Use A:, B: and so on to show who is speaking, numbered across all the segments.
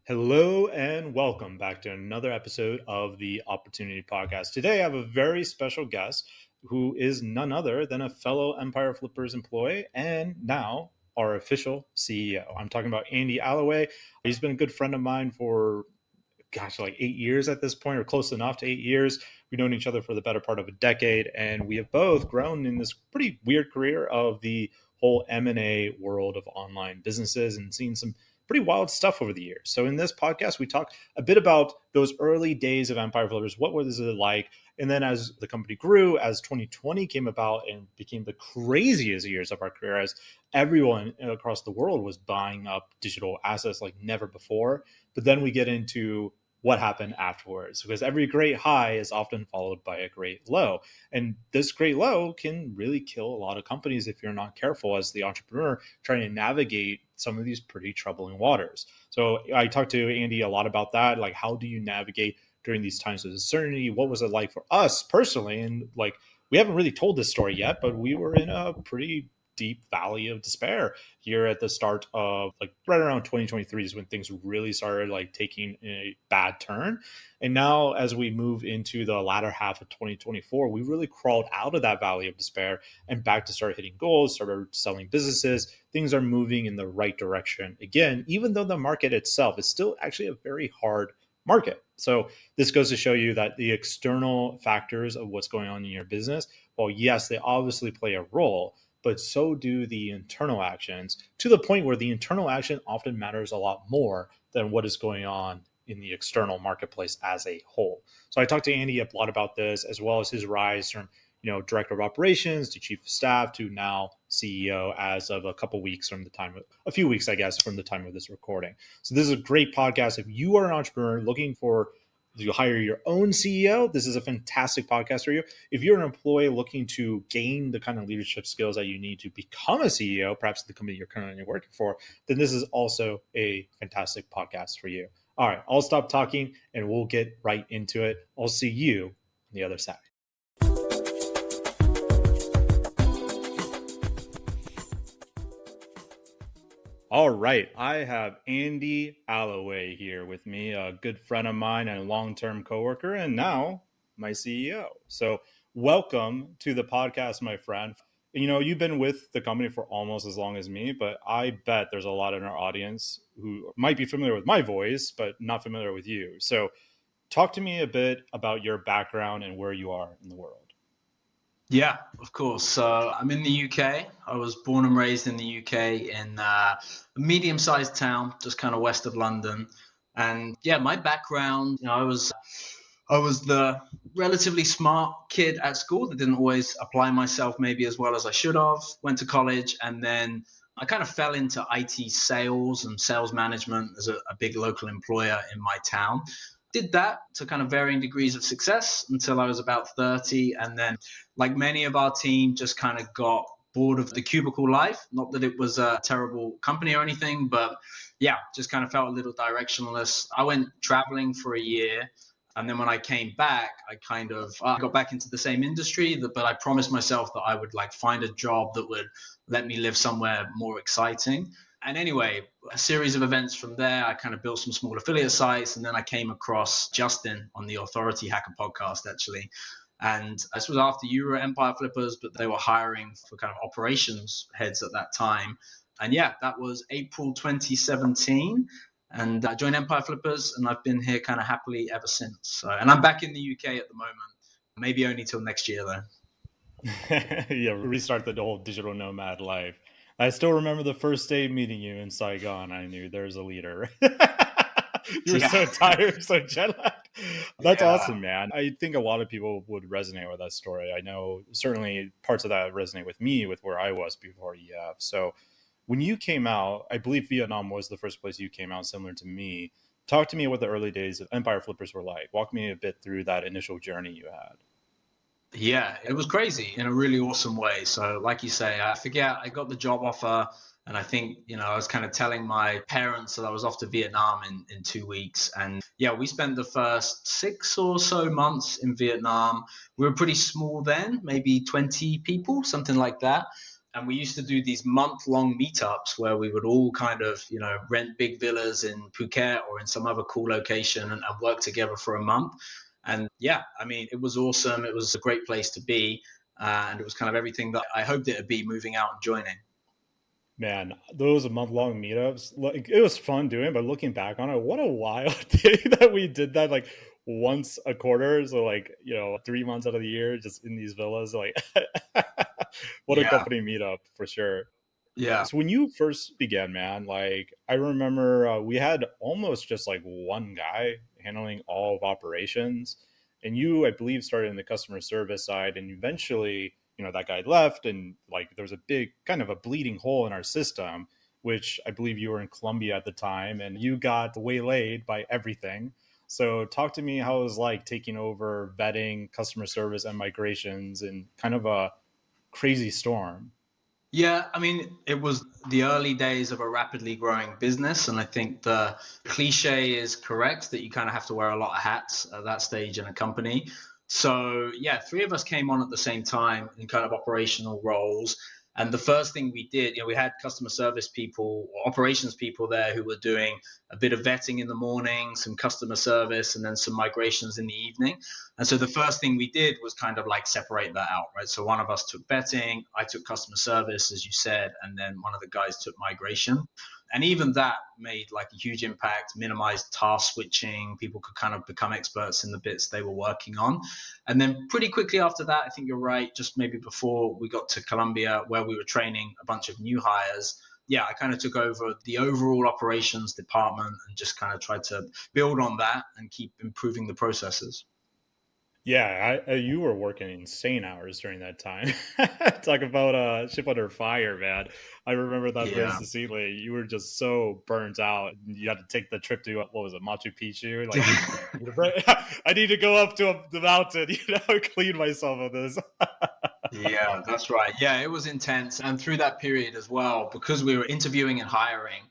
A: Hello and welcome back to another episode of the Opportunity Podcast. Today I have a very special guest who is none other than a fellow Empire Flippers employee and now our official CEO. I'm talking about Andy Allaway. He's been a good friend of mine for like 8 years at this point, or close enough to 8 years. We've known each other for the better part of a decade, and we have both grown in this pretty weird career of the whole M&A world of online businesses and seen some pretty wild stuff over the years. So in this podcast, we talk a bit about those early days of Empire Flippers. What was it like? And then as the company grew, as 2020 came about and became the craziest years of our career, as everyone across the world was buying up digital assets like never before. But then we get into what happened afterwards, because every great high is often followed by a great low, and this great low can really kill a lot of companies if you're not careful as the entrepreneur trying to navigate some of these pretty troubling waters. So I talked to Andy a lot about that, like how do you navigate during these times of uncertainty? What was it like for us personally? And like, we haven't really told this story yet, but we were in a pretty deep valley of despair here at the start of like right around 2023 is when things really started like taking a bad turn. And now as we move into the latter half of 2024, we really crawled out of that valley of despair and back to start hitting goals, started selling businesses. Things are moving in the right direction again, even though the market itself is still actually a very hard market. So this goes to show you that the external factors of what's going on in your business, well, yes, they obviously play a role, but so do the internal actions, to the point where the internal action often matters a lot more than what is going on in the external marketplace as a whole. So I talked to Andy a lot about this, as well as his rise from director of operations to chief of staff to now CEO as of a few weeks, I guess, from the time of this recording. So this is a great podcast. If you are an entrepreneur looking for you hire your own CEO, this is a fantastic podcast for you. If you're an employee looking to gain the kind of leadership skills that you need to become a CEO, perhaps the company you're currently working for, then this is also a fantastic podcast for you. All right, I'll stop talking and we'll get right into it. I'll see you on the other side. All right, I have Andy Allaway here with me, a good friend of mine and a long-term coworker, and now my CEO. So welcome to the podcast, my friend. You've been with the company for almost as long as me, but I bet there's a lot in our audience who might be familiar with my voice, but not familiar with you. So talk to me a bit about your background and where you are in the world.
B: Yeah, of course. So I'm in the UK. I was born and raised in the UK in a medium-sized town, just kind of west of London. And yeah, my background, I was the relatively smart kid at school that didn't always apply myself maybe as well as I should have. Went to college, and then I kind of fell into IT sales and sales management as a big local employer in my town. Did that to kind of varying degrees of success until I was about 30. And then, like many of our team, just kind of got bored of the cubicle life. Not that it was a terrible company or anything, but yeah, just kind of felt a little directionless. I went traveling for a year. And then when I came back, I kind of got back into the same industry, but I promised myself that I would like find a job that would let me live somewhere more exciting. And anyway, a series of events from there, I kind of built some small affiliate sites, and then I came across Justin on the Authority Hacker podcast, actually. And this was after you were at Empire Flippers, but they were hiring for kind of operations heads at that time. And yeah, that was April 2017. And I joined Empire Flippers, and I've been here kind of happily ever since. So, and I'm back in the UK at the moment, maybe only till next year, though.
A: Yeah, restart the whole digital nomad life. I still remember the first day meeting you in Saigon. I knew there's a leader. You were so tired, so jet lagged. That's awesome, man. I think a lot of people would resonate with that story. I know certainly parts of that resonate with me, with where I was before EF. So when you came out, I believe Vietnam was the first place you came out, similar to me. Talk to me what the early days of Empire Flippers were like. Walk me a bit through that initial journey you had.
B: Yeah, it was crazy in a really awesome way. So like you say, I got the job offer, and I think, I was kind of telling my parents that I was off to Vietnam in 2 weeks. And yeah, we spent the first 6 or so months in Vietnam. We were pretty small then, maybe 20 people, something like that. And we used to do these month-long meetups where we would all kind of, rent big villas in Phuket or in some other cool location and work together for a month. And yeah, I mean, it was awesome. It was a great place to be. And it was kind of everything that I hoped it would be moving out and joining.
A: Man, those month-long meetups, like it was fun doing, but looking back on it, what a wild day that we did that like once a quarter. So like, 3 months out of the year, just in these villas, like what a
B: Yeah.
A: company meetup for sure.
B: Yeah.
A: So when you first began, man, like I remember we had almost just like one guy handling all of operations, and you, I believe, started in the customer service side, and eventually, that guy left, and like there was a big kind of a bleeding hole in our system, which I believe you were in Colombia at the time, and you got waylaid by everything. So talk to me how it was like taking over vetting, customer service, and migrations, and kind of a crazy storm.
B: Yeah, I mean, it was the early days of a rapidly growing business. And I think the cliche is correct that you kind of have to wear a lot of hats at that stage in a company. So, yeah, three of us came on at the same time in kind of operational roles. And the first thing we did, we had customer service people or operations people there who were doing a bit of vetting in the morning, some customer service, and then some migrations in the evening. And so the first thing we did was kind of like separate that out, right? So one of us took vetting, I took customer service, as you said, and then one of the guys took migration. And even that made like a huge impact, minimized task switching. People could kind of become experts in the bits they were working on. And then pretty quickly after that, I think you're right, just maybe before we got to Colombia, where we were training a bunch of new hires. Yeah, I kind of took over the overall operations department and just kind of tried to build on that and keep improving the processes.
A: Yeah, you were working insane hours during that time. Talk about ship under fire, man. I remember that very
B: Yeah.
A: succeedly. You were just so burnt out. You had to take the trip to what was it, Machu Picchu? Like, I need to go up to the mountain, clean myself of this.
B: Yeah, that's right. Yeah, it was intense. And through that period as well, because we were interviewing and hiring,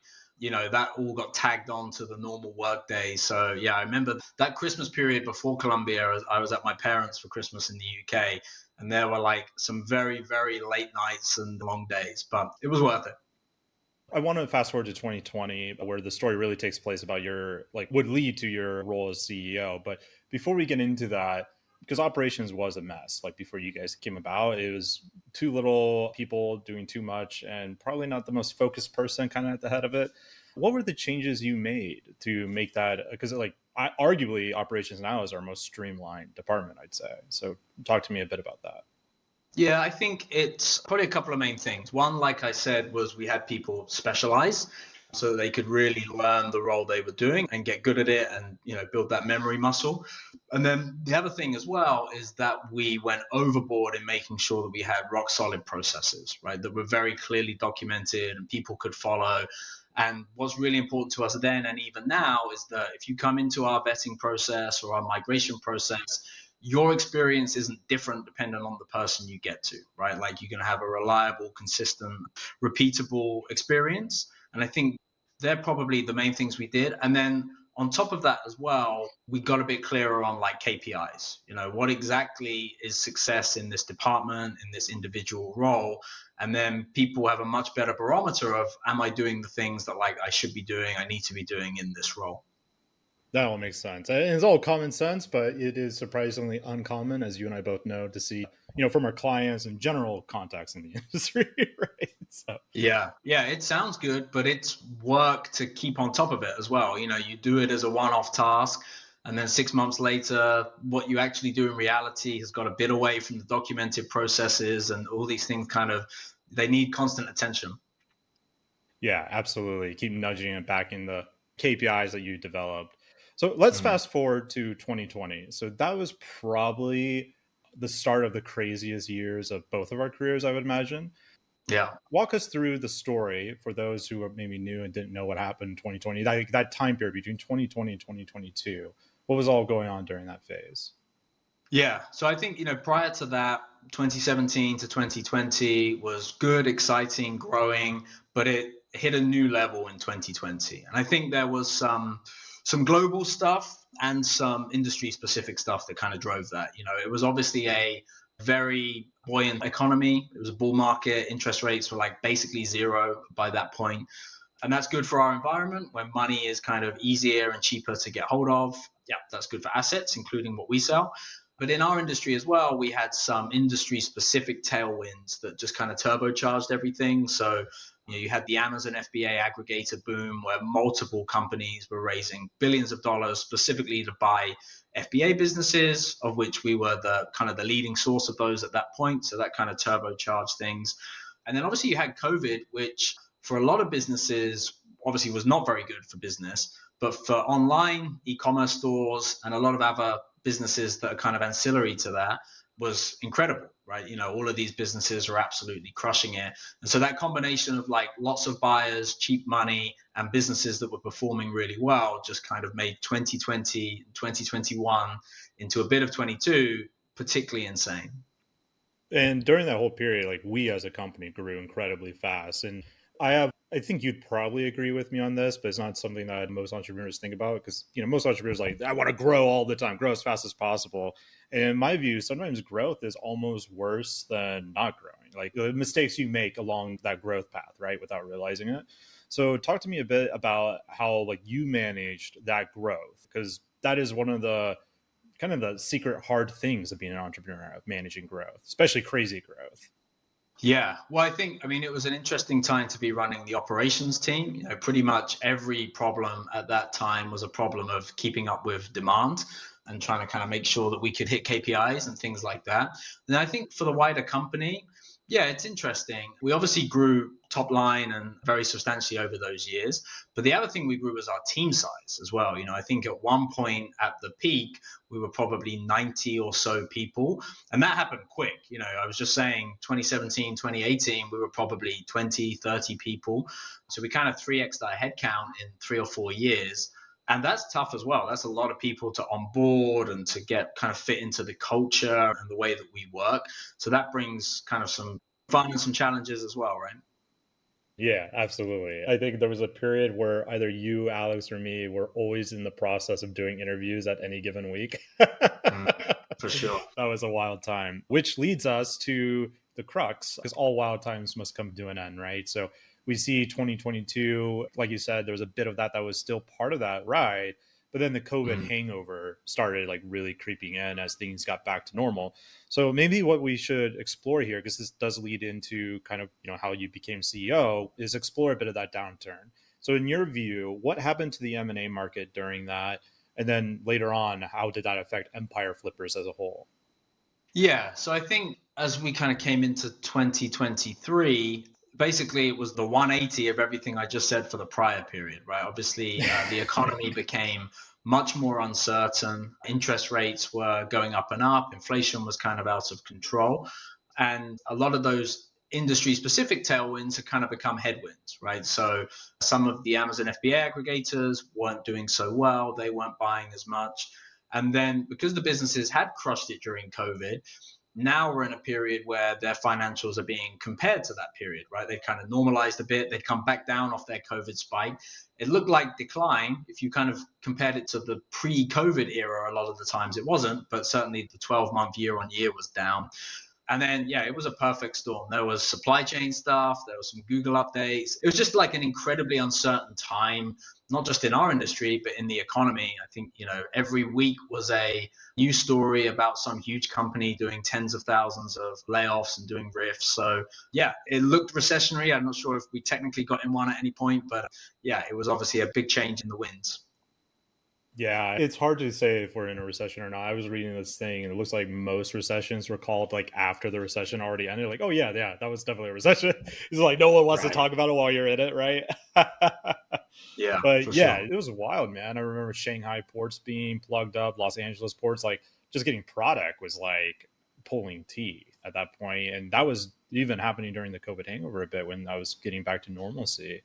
B: that all got tagged on to the normal work day. So yeah, I remember that Christmas period before Colombia, I was at my parents for Christmas in the UK, and there were like some very, very late nights and long days, but it was worth it.
A: I want to fast forward to 2020, where the story really takes place about your, like, would lead to your role as CEO. But before we get into that, because operations was a mess, like before you guys came about, it was too little people doing too much and probably not the most focused person kind of at the head of it. What were the changes you made to make that? Because, like, arguably, operations now is our most streamlined department, I'd say. So, talk to me a bit about that.
B: Yeah, I think it's probably a couple of main things. One, like I said, was we had people specialize so they could really learn the role they were doing and get good at it and, build that memory muscle. And then the other thing as well is that we went overboard in making sure that we had rock solid processes, right? That were very clearly documented and people could follow. And what's really important to us then and even now is that if you come into our vetting process or our migration process, your experience isn't different depending on the person you get to, right? Like you're going to have a reliable, consistent, repeatable experience. And I think they're probably the main things we did. And then on top of that as well, we got a bit clearer on like KPIs, what exactly is success in this department, in this individual role. And then people have a much better barometer of, am I doing the things that like I should be doing, I need to be doing in this role?
A: That all makes sense. And it's all common sense, but it is surprisingly uncommon, as you and I both know, to see, from our clients and general contacts in the industry, right? So,
B: Yeah, yeah, it sounds good, but it's work to keep on top of it as well. You do it as a one-off task, and then 6 months later, what you actually do in reality has got a bit away from the documented processes, and all these things kind of they need constant attention.
A: yeah, absolutely. Keep nudging it back in the KPIs that you developed. So let's
B: Mm.
A: fast forward to 2020. So that was probably the start of the craziest years of both of our careers, I would imagine.
B: Yeah.
A: Walk us through the story for those who are maybe new and didn't know what happened in 2020, that time period between 2020 and 2022. What was all going on during that phase?
B: Yeah. So I think, prior to that, 2017 to 2020 was good, exciting, growing, but it hit a new level in 2020. And I think there was some global stuff and some industry specific stuff that kind of drove that. It was obviously a very buoyant economy. It was a bull market. Interest rates were like basically zero by that point. And that's good for our environment when money is kind of easier and cheaper to get hold of. Yeah, that's good for assets, including what we sell. But in our industry as well, we had some industry specific tailwinds that just kind of turbocharged everything. So, you had the Amazon FBA aggregator boom where multiple companies were raising billions of dollars specifically to buy FBA businesses, of which we were the kind of the leading source of those at that point. So that kind of turbocharged things. And then obviously you had COVID, which for a lot of businesses obviously was not very good for business, but for online e-commerce stores and a lot of other businesses that are kind of ancillary to that was incredible, right? All of these businesses are absolutely crushing it. And so that combination of like lots of buyers, cheap money, and businesses that were performing really well just kind of made 2020, 2021 into a bit of 22 particularly insane.
A: And during that whole period, like we as a company grew incredibly fast. And I think you'd probably agree with me on this, but it's not something that most entrepreneurs think about because, most entrepreneurs like, I want to grow all the time, grow as fast as possible. And in my view, sometimes growth is almost worse than not growing. Like the mistakes you make along that growth path, right? Without realizing it. So talk to me a bit about how like you managed that growth, because that is one of the kind of the secret hard things of being an entrepreneur, of managing growth, especially crazy growth.
B: Yeah, well, I mean, it was an interesting time to be running the operations team. Pretty much every problem at that time was a problem of keeping up with demand and trying to kind of make sure that we could hit KPIs and things like that. And I think for the wider company, yeah, it's interesting. We obviously grew top line and very substantially over those years. But the other thing we grew was our team size as well. I think at one point at the peak, we were probably 90 or so people. And that happened quick. I was just saying 2017, 2018, we were probably 20, 30 people. So we kind of 3x'd our headcount in 3 or 4 years. And that's tough as well. That's a lot of people to onboard and to get kind of fit into the culture and the way that we work. So that brings kind of some fun and some challenges as well, right?
A: Yeah, absolutely. I think there was a period where either you, Alex, or me were always in the process of doing interviews at any given week.
B: For sure.
A: That was a wild time, which leads us to the crux, because all wild times must come to an end, right? So we see 2022, like you said, there was a bit of that was still part of that ride. But then the COVID hangover started like really creeping in as things got back to normal. So maybe what we should explore here, because this does lead into kind of, how you became CEO, is explore a bit of that downturn. So in your view, what happened to the M&A market during that? And then later on, how did that affect Empire Flippers as a whole?
B: Yeah, so I think as we kind of came into 2023, basically it was the 180 of everything I just said for the prior period, right? Obviously, the economy became much more uncertain. Interest rates were going up and up. Inflation was kind of out of control. And a lot of those industry specific tailwinds have kind of become headwinds, right? So some of the Amazon FBA aggregators weren't doing so well. They weren't buying as much. And then because the businesses had crushed it during COVID, now we're in a period where their financials are being compared to that period, right? They've kind of normalized a bit. They've come back down off their COVID spike. It looked like decline. If you kind of compared it to the pre-COVID era, a lot of the times it wasn't, but certainly the 12-month year on year was down. And then, yeah, it was a perfect storm. There was supply chain stuff. There was some Google updates. It was just like an incredibly uncertain time, not just in our industry, but in the economy. I think, every week was a new story about some huge company doing tens of thousands of layoffs and doing rifts. So, yeah, it looked recessionary. I'm not sure if we technically got in one at any point, but yeah, it was obviously a big change in the winds.
A: Yeah, it's hard to say if we're in a recession or not. I was reading this thing and it looks like most recessions were called like after the recession already ended. Like, oh yeah, that was definitely a recession. It's like no one wants to talk about it while you're in it, right?
B: Yeah, for
A: But yeah,
B: sure.
A: it was wild, man. I remember Shanghai ports being plugged up, Los Angeles ports, like just getting product was like pulling teeth at that point. And that was even happening during the COVID hangover a bit when I was getting back to normalcy.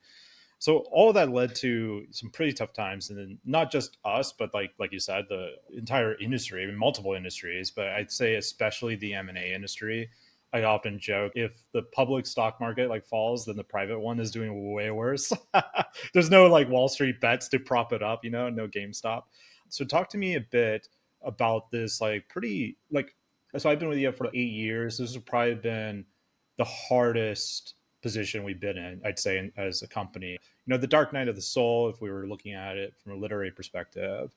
A: So all of that led to some pretty tough times, and then not just us, but like you said, the entire industry, I mean, multiple industries, but I'd say especially the M&A industry. I often joke if the public stock market like falls, then the private one is doing way worse. There's no like Wall Street bets to prop it up, no GameStop. So talk to me a bit about this like pretty like So I've been with you for 8 years. This has probably been the hardest position we've been in, I'd say, as a company. The dark night of the soul, if we were looking at it from a literary perspective.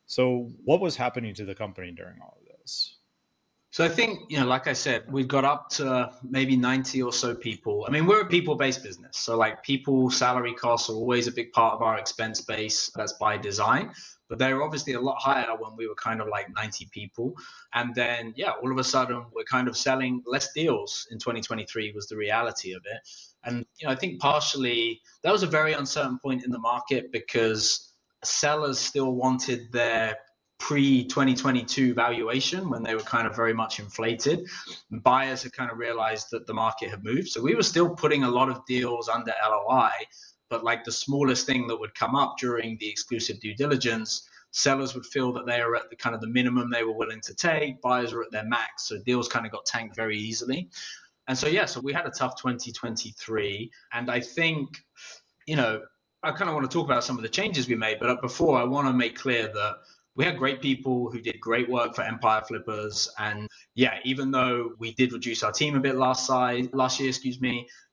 A: So what was happening to the company during all of this?
B: So I think, like I said, we got up to maybe 90 or so people. I mean, we're a people-based business. So like people salary costs are always a big part of our expense base. That's by design. But they're obviously a lot higher when we were kind of like 90 people. And then, yeah, all of a sudden we're kind of selling less deals in 2023 was the reality of it. And, I think partially that was a very uncertain point in the market because sellers still wanted their pre-2022 valuation when they were kind of very much inflated. Buyers had kind of realized that the market had moved. So we were still putting a lot of deals under LOI, but like the smallest thing that would come up during the exclusive due diligence, sellers would feel that they were at the kind of the minimum they were willing to take. Buyers were at their max. So deals kind of got tanked very easily. And so, yeah, so we had a tough 2023. And I think, I kind of want to talk about some of the changes we made. But before, I want to make clear that we had great people who did great work for Empire Flippers. And yeah, even though we did reduce our team a bit last year,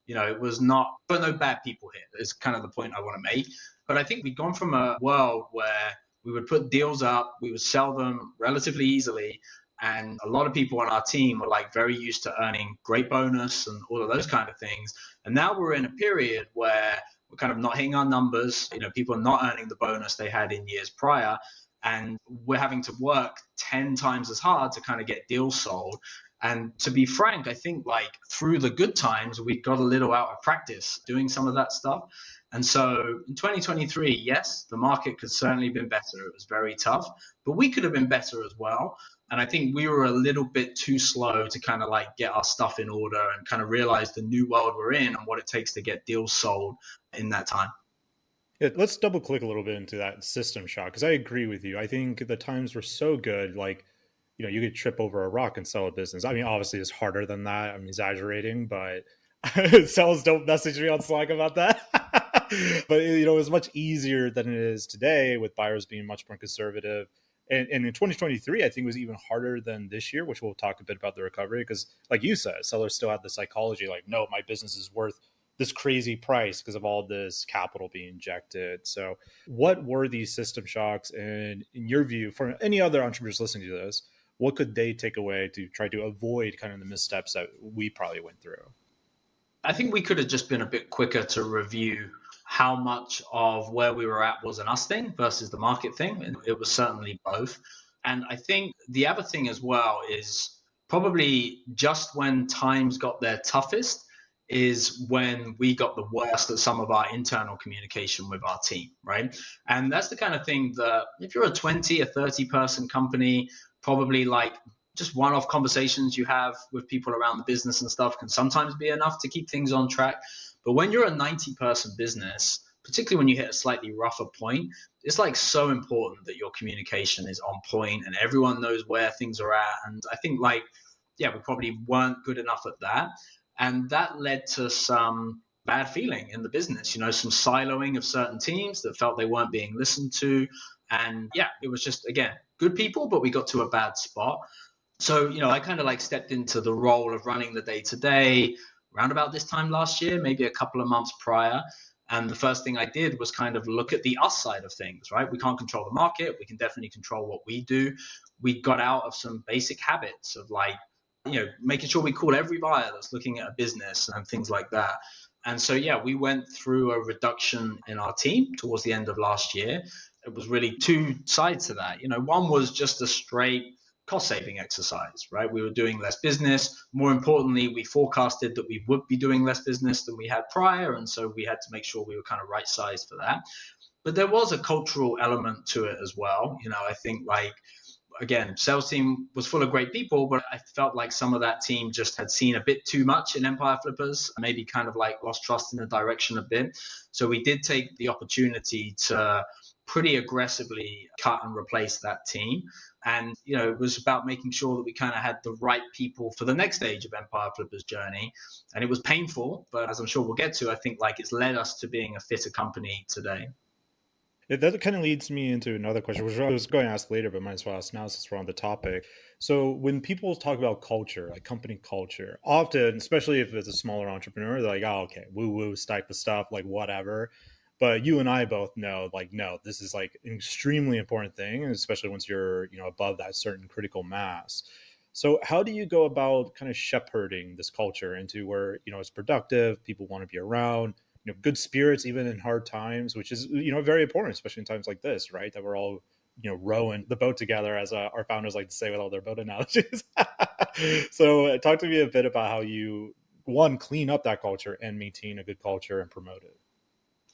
B: it was not, but no bad people here is kind of the point I want to make. But I think we've gone from a world where we would put deals up, we would sell them relatively easily. And a lot of people on our team were like very used to earning great bonus and all of those kind of things. And now we're in a period where we're kind of not hitting our numbers. People are not earning the bonus they had in years prior. And we're having to work 10 times as hard to kind of get deals sold. And to be frank, I think like through the good times, we got a little out of practice doing some of that stuff. And so in 2023, yes, the market could certainly have been better. It was very tough, but we could have been better as well. And I think we were a little bit too slow to kind of like get our stuff in order and kind of realize the new world we're in and what it takes to get deals sold in that time.
A: Yeah, let's double click a little bit into that system shock because I agree with you. I think the times were so good, like you could trip over a rock and sell a business. I mean, obviously it's harder than that. I'm exaggerating, but sales don't message me on Slack about that. But it was much easier than it is today with buyers being much more conservative. And in 2023, I think it was even harder than this year, which we'll talk a bit about the recovery because, like you said, sellers still had the psychology like, no, my business is worth this crazy price because of all this capital being injected. So what were these system shocks? And in your view, for any other entrepreneurs listening to this, what could they take away to try to avoid kind of the missteps that we probably went through?
B: I think we could have just been a bit quicker to review how much of where we were at was an us thing versus the market thing. And it was certainly both. And I think the other thing as well is probably just when times got their toughest is when we got the worst at some of our internal communication with our team, right? And that's the kind of thing that if you're a 20 or 30 person company, probably like just one-off conversations you have with people around the business and stuff can sometimes be enough to keep things on track. But when you're a 90-person business, particularly when you hit a slightly rougher point, it's like so important that your communication is on point and everyone knows where things are at. And I think like, yeah, we probably weren't good enough at that. And that led to some bad feeling in the business, some siloing of certain teams that felt they weren't being listened to. And yeah, it was just, again, good people, but we got to a bad spot. So, I kind of like stepped into the role of running the day to day around about this time last year, maybe a couple of months prior. And the first thing I did was kind of look at the us side of things, right? We can't control the market. We can definitely control what we do. We got out of some basic habits of like, making sure we call every buyer that's looking at a business and things like that. And so, yeah, we went through a reduction in our team towards the end of last year. It was really two sides to that. One was just a straight cost saving exercise, right? We were doing less business. More importantly, we forecasted that we would be doing less business than we had prior. And so we had to make sure we were kind of right sized for that. But there was a cultural element to it as well. I think like, again, sales team was full of great people, but I felt like some of that team just had seen a bit too much in Empire Flippers, maybe kind of like lost trust in the direction a bit. So we did take the opportunity to pretty aggressively cut and replace that team. And, it was about making sure that we kind of had the right people for the next stage of Empire Flippers journey. And it was painful, but as I'm sure we'll get to, I think like it's led us to being a fitter company today.
A: That kind of leads me into another question, which I was going to ask later, but might as well ask now since we're on the topic. So, when people talk about culture, like company culture, often, especially if it's a smaller entrepreneur, they're like, "Oh, okay, woo woo type of stuff, like whatever." But you and I both know, like, no, this is like an extremely important thing, and especially once you're, above that certain critical mass. So, how do you go about kind of shepherding this culture into where it's productive, people want to be around, good spirits even in hard times, which is very important, especially in times like this, right? That we're all rowing the boat together, as our founders like to say with all their boat analogies. So, talk to me a bit about how you one clean up that culture and maintain a good culture and promote it.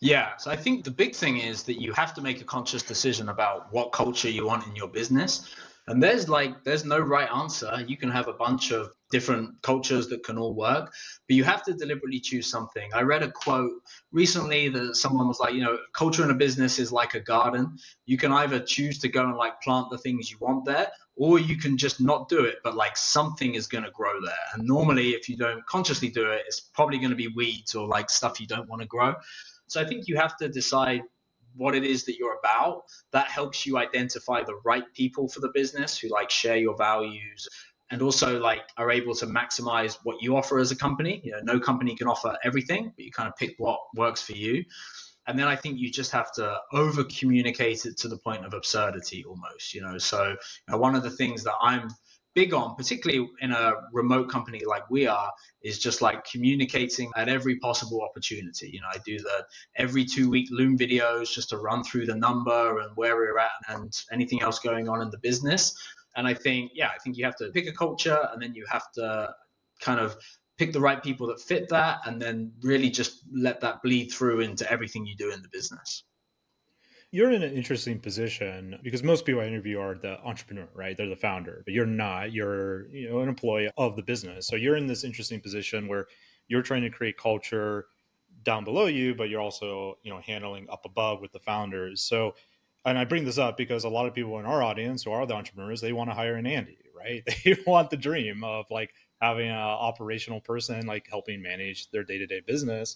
B: Yeah, so I think the big thing is that you have to make a conscious decision about what culture you want in your business. And there's no right answer. You can have a bunch of different cultures that can all work, but you have to deliberately choose something. I read a quote recently that someone was like, culture in a business is like a garden. You can either choose to go and like plant the things you want there, or you can just not do it, but like something is going to grow there. And normally, if you don't consciously do it, it's probably going to be weeds or like stuff you don't want to grow. So I think you have to decide what it is that you're about. That helps you identify the right people for the business who like share your values and also like are able to maximize what you offer as a company. No company can offer everything, but you kind of pick what works for you. And then I think you just have to over communicate it to the point of absurdity almost. So one of the things that I'm big on, particularly in a remote company like we are, is just like communicating at every possible opportunity. I do the every 2 week Loom videos just to run through the number and where we're at and anything else going on in the business. And I think you have to pick a culture, and then you have to kind of pick the right people that fit that, and then really just let that bleed through into everything you do in the business.
A: You're in an interesting position because most people I interview are the entrepreneur, right? They're the founder, but you're not. You're, an employee of the business. So you're in this interesting position where you're trying to create culture down below you, but you're also, handling up above with the founders. So, and I bring this up because a lot of people in our audience who are the entrepreneurs, they want to hire an Andy, right? They want the dream of like having an operational person, like helping manage their day-to-day business.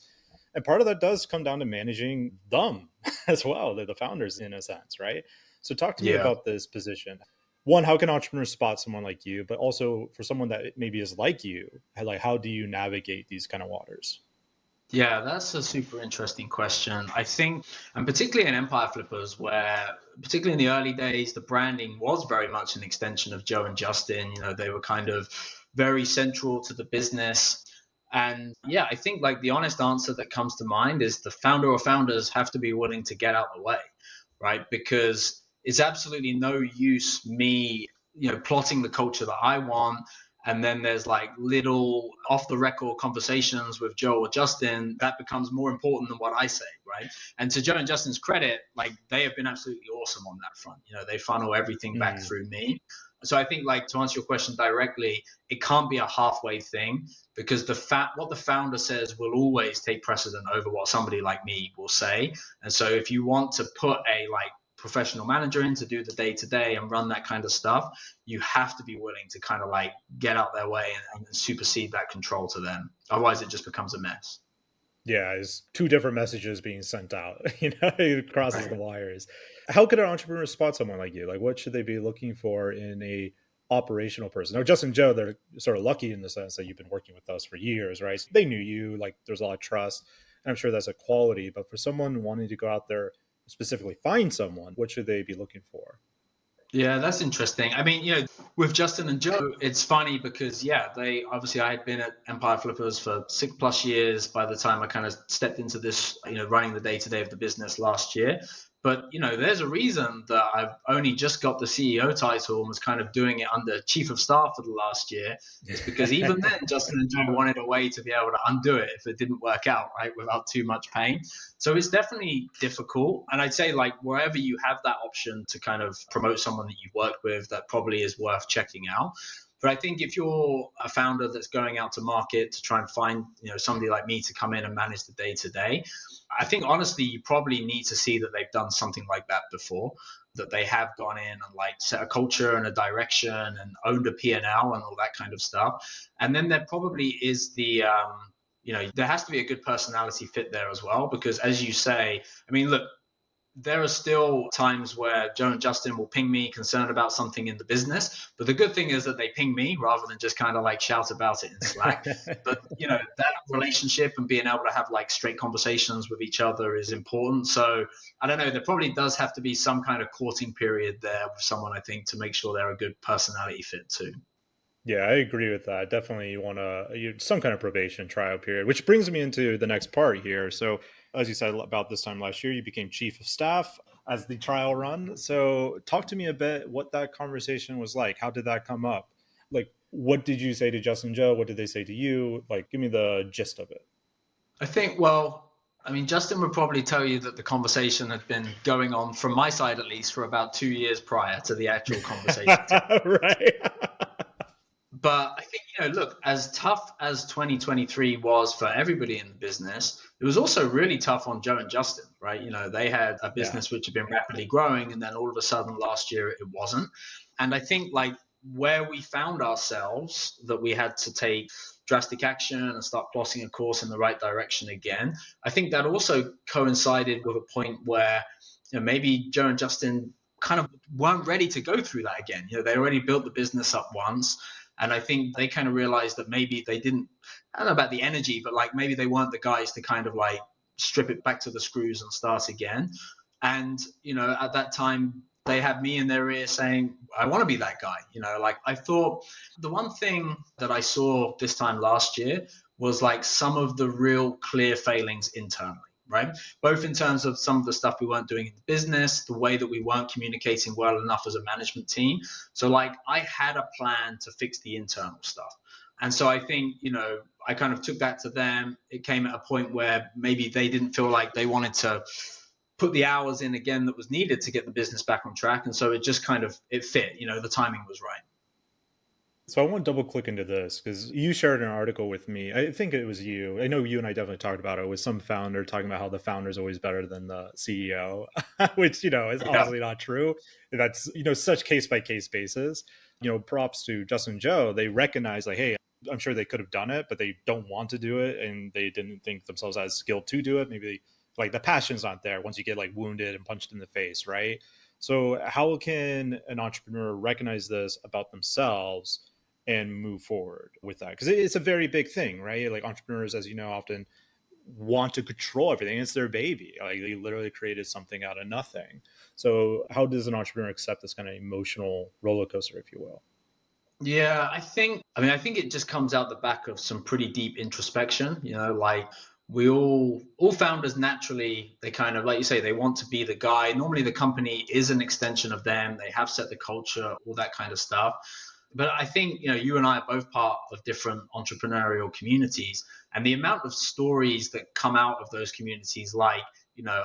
A: And part of that does come down to managing them as well, the founders in a sense, right? So talk to me
B: Yeah.
A: about this position. One, how can entrepreneurs spot someone like you, but also for someone that maybe is like you, like how do you navigate these kind of waters?
B: Yeah, that's a super interesting question. I think, and particularly in Empire Flippers, where particularly in the early days, the branding was very much an extension of Joe and Justin. They were kind of very central to the business. And yeah, I think like the honest answer that comes to mind is the founder or founders have to be willing to get out the way, right? Because it's absolutely no use me, plotting the culture that I want, and then there's like little off the record conversations with Joe or Justin that becomes more important than what I say, right? And to Joe and Justin's credit, like they have been absolutely awesome on that front. They funnel everything back
A: Mm,
B: through me. So I think like to answer your question directly, it can't be a halfway thing because what the founder says will always take precedent over what somebody like me will say. And so if you want to put a like professional manager in to do the day to day and run that kind of stuff, you have to be willing to kind of like get out their way and supersede that control to them. Otherwise, it just becomes a mess.
A: yeah, it's two different messages being sent out. It crosses the
B: Right.
A: wires. How could an entrepreneur spot someone like you? Like, what should they be looking for in a operational person? Now, Justin and Joe, they're sort of lucky in the sense that you've been working with us for years, right? So they knew you. Like, there's a lot of trust, and I'm sure that's a quality. But for someone wanting to go out there specifically find someone, what should they be looking for?
B: Yeah, that's interesting. I mean, with Justin and Joe, it's funny because yeah, they obviously I had been at Empire Flippers for 6+ years by the time I kind of stepped into this, running the day to day of the business last year. But there's a reason that I've only just got the CEO title and was kind of doing it under chief of staff for the last year. It's because even then, Justin and Joe wanted a way to be able to undo it if it didn't work out, right, without too much pain. So it's definitely difficult. And I'd say like wherever you have that option to kind of promote someone that you've worked with, that probably is worth checking out. But I think if you're a founder that's going out to market to try and find, somebody like me to come in and manage the day to day, I think honestly, you probably need to see that they've done something like that before, that they have gone in and like set a culture and a direction and owned a P&L and all that kind of stuff. And then there probably is there has to be a good personality fit there as well, because as you say, I mean, look, there are still times where Joe and Justin will ping me concerned about something in the business. But the good thing is that they ping me rather than just kind of like shout about it in Slack. But, that relationship and being able to have like straight conversations with each other is important. So I don't know, there probably does have to be some kind of courting period there with someone, I think, to make sure they're a good personality fit too.
A: Yeah, I agree with that. Definitely you want some kind of probation trial period, which brings me into the next part here. So, as you said, about this time last year, you became chief of staff as the trial run. So, talk to me a bit what that conversation was like. How did that come up? Like, what did you say to Justin Joe? What did they say to you? Like, give me the gist of it.
B: I think, well, I mean, Justin would probably tell you that the conversation had been going on, from my side at least, for about 2 years prior to the actual conversation.
A: Right.
B: But I think, look, as tough as 2023 was for everybody in the business, it was also really tough on Joe and Justin, right? They had a business which had been rapidly growing, and then all of a sudden last year it wasn't. And I think like where we found ourselves, that we had to take drastic action and start plotting a course in the right direction again, I think that also coincided with a point where maybe Joe and Justin kind of weren't ready to go through that again. They already built the business up once. And I think they kind of realized that maybe they didn't, I don't know about the energy, but like maybe they weren't the guys to kind of like strip it back to the screws and start again. And, at that time, they had me in their ear saying, I want to be that guy. Like I thought the one thing that I saw this time last year was like some of the real clear failings internally. Right? Both in terms of some of the stuff we weren't doing in the business, the way that we weren't communicating well enough as a management team. So like I had a plan to fix the internal stuff. And so I think, I kind of took that to them. It came at a point where maybe they didn't feel like they wanted to put the hours in again that was needed to get the business back on track. And so it just kind of, it fit, the timing was right.
A: So I want to double click into this because you shared an article with me. I think it was you. I know you and I definitely talked about it with some founder talking about how the founder is always better than the CEO, which, is obviously not true. That's, such case by case basis. Props to Justin and Joe. They recognize like, hey, I'm sure they could have done it, but they don't want to do it. And they didn't think themselves as skilled to do it. Maybe like the passion's not there once you get like wounded and punched in the face, right? So how can an entrepreneur recognize this about themselves and move forward with that? Because it's a very big thing, right? Like entrepreneurs, as you know, often want to control everything. It's their baby. Like they literally created something out of nothing. So how does an entrepreneur accept this kind of emotional roller coaster, if you will?
B: Yeah, I think it just comes out the back of some pretty deep introspection. Like we all founders naturally, they kind of, like you say, they want to be the guy. Normally the company is an extension of them. They have set the culture, all that kind of stuff. But I think, you and I are both part of different entrepreneurial communities, and the amount of stories that come out of those communities, like,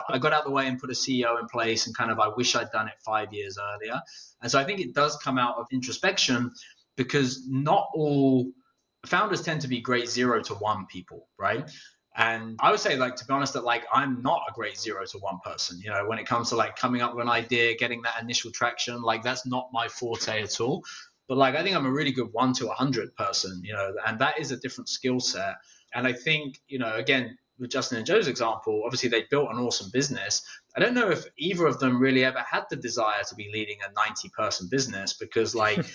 B: I got out of the way and put a CEO in place and kind of, I wish I'd done it 5 years earlier. And so I think it does come out of introspection, because not all founders tend to be great 0 to 1 people, right? And I would say, like, to be honest, that like I'm not a great 0 to 1 person. When it comes to like coming up with an idea, getting that initial traction, like that's not my forte at all. But like, I think I'm a really good 1 to 100 person, and that is a different skill set. And I think, again, with Justin and Joe's example, obviously they built an awesome business. I don't know if either of them really ever had the desire to be leading a 90-person business, because like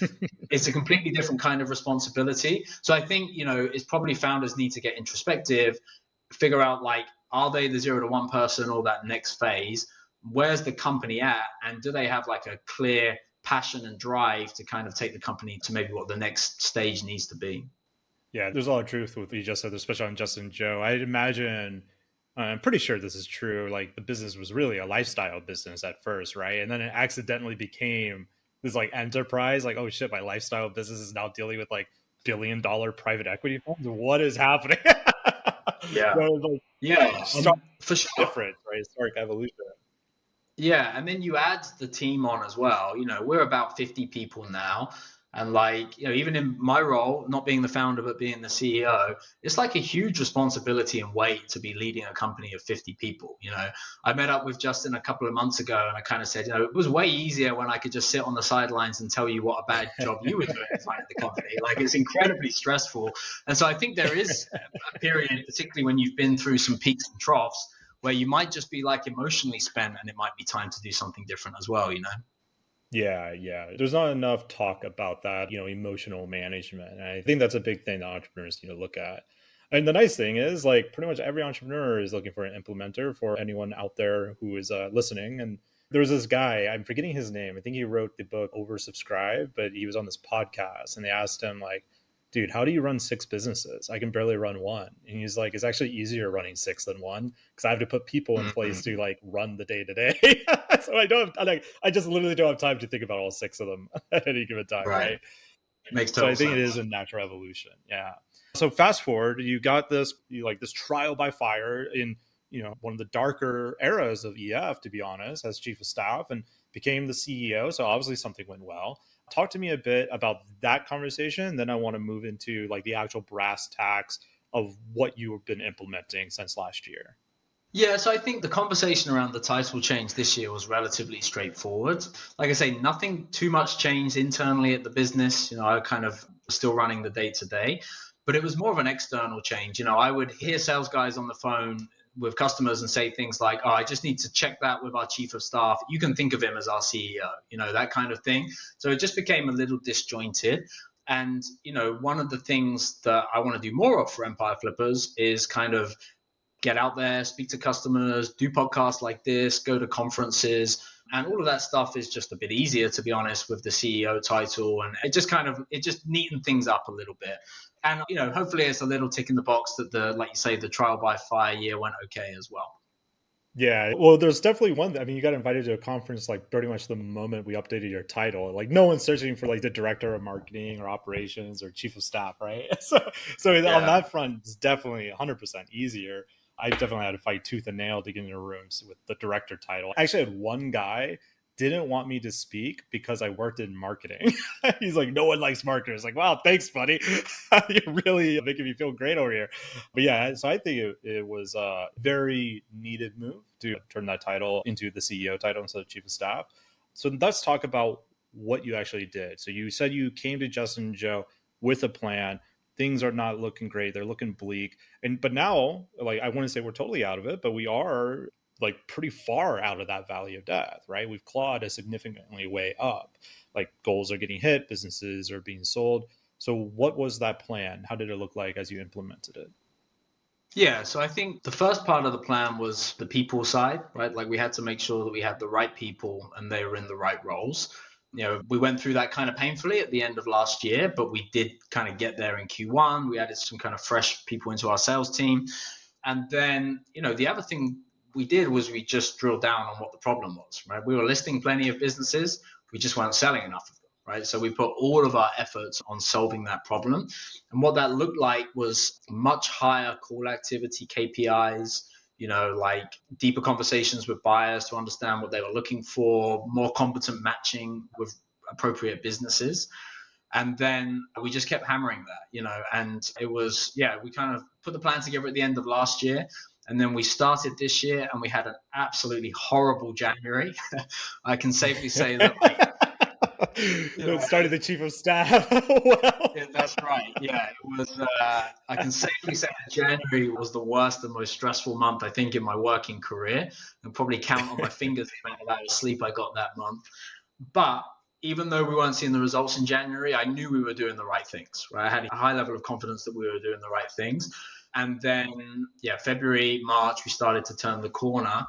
B: it's a completely different kind of responsibility. So I think, it's probably founders need to get introspective, figure out like, are they the 0 to 1 person or that next phase? Where's the company at? And do they have like a clear passion and drive to kind of take the company to maybe what the next stage needs to be?
A: Yeah, there's a lot of truth with what you just said, especially on Justin and Joe. I'd imagine, I'm pretty sure this is true, like the business was really a lifestyle business at first, right? And then it accidentally became this like enterprise, like, oh shit, my lifestyle business is now dealing with like $1 billion private equity funds. What is happening?
B: Yeah.
A: So, like,
B: Yeah, for sure.
A: Different, right? Stark evolution.
B: Yeah, and then you add the team on as well. We're about 50 people now. And like, even in my role, not being the founder, but being the CEO, it's like a huge responsibility and weight to be leading a company of 50 people. I met up with Justin a couple of months ago and I kind of said, it was way easier when I could just sit on the sidelines and tell you what a bad job you were doing inside the company. Like, it's incredibly stressful. And so I think there is a period, particularly when you've been through some peaks and troughs, where you might just be like emotionally spent and it might be time to do something different as well, you know?
A: Yeah, yeah. There's not enough talk about that, emotional management. And I think that's a big thing that entrepreneurs need to look at. And the nice thing is, like, pretty much every entrepreneur is looking for an implementer for anyone out there who is listening. And there was this guy, I'm forgetting his name. I think he wrote the book Oversubscribed, but he was on this podcast and they asked him, like, dude, how do you run six businesses? I can barely run one. And he's like, it's actually easier running six than one because I have to put people in place to like run the day to day. So I just literally don't have time to think about all six of them at any given time,
B: Right.
A: right?
B: Makes
A: So I
B: total
A: think it
B: sense.
A: is a natural evolution. Yeah. So fast forward, you got this, like this trial by fire in, one of the darker eras of EF, to be honest, as chief of staff, and became the CEO. So obviously something went well. Talk to me a bit about that conversation. Then I want to move into like the actual brass tacks of what you have been implementing since last year.
B: Yeah, so I think the conversation around the title change this year was relatively straightforward. Like I say, nothing too much changed internally at the business. I kind of still running the day to day, but it was more of an external change. I would hear sales guys on the phone with customers and say things like, "Oh, I just need to check that with our chief of staff. You can think of him as our CEO," that kind of thing. So it just became a little disjointed. And, one of the things that I want to do more of for Empire Flippers is kind of get out there, speak to customers, do podcasts like this, go to conferences. And all of that stuff is just a bit easier, to be honest, with the CEO title. And it just neatened things up a little bit. And, hopefully it's a little tick in the box that like you say, the trial by fire year went okay as well.
A: Yeah, well, there's definitely one. I mean, you got invited to a conference like pretty much the moment we updated your title. Like, no one's searching for like the director of marketing or operations or chief of staff, right? So on
B: Yeah.
A: that front, it's definitely 100% easier. I definitely had to fight tooth and nail to get into rooms with the director title. I actually had one guy didn't want me to speak because I worked in marketing. He's like, no one likes marketers. Like, wow, thanks, buddy. You're really making me feel great over here. But yeah, so I think it was a very needed move to turn that title into the CEO title instead of chief of staff. So let's talk about what you actually did. So you said you came to Justin and Joe with a plan. Things are not looking great. They're looking bleak. But now, like, I wouldn't say we're totally out of it, but we are like pretty far out of that valley of death, right? We've clawed a significantly way up. Like goals are getting hit, businesses are being sold. So what was that plan? How did it look like as you implemented it?
B: Yeah, so I think the first part of the plan was the people side, right? Like we had to make sure that we had the right people and they were in the right roles. We went through that kind of painfully at the end of last year, but we did kind of get there in Q1. We added some kind of fresh people into our sales team. And then, the other thing we did was we just drilled down on what the problem was, right? We were listing plenty of businesses, we just weren't selling enough of them, right? So we put all of our efforts on solving that problem. And what that looked like was much higher call activity KPIs, like deeper conversations with buyers to understand what they were looking for, more competent matching with appropriate businesses. And then we just kept hammering that, and it was, yeah, we kind of put the plan together at the end of last year. And then we started this year and we had an absolutely horrible January. I can safely say that, like,
A: It started the chief of staff. Well,
B: yeah, that's right. Yeah, it was. I can safely say that January was the worst and most stressful month I think in my working career, and probably count on my fingers the amount of hours sleep I got that month. But even though we weren't seeing the results in January, I knew we were doing the right things. Right, I had a high level of confidence that we were doing the right things. And then, yeah, February, March, we started to turn the corner.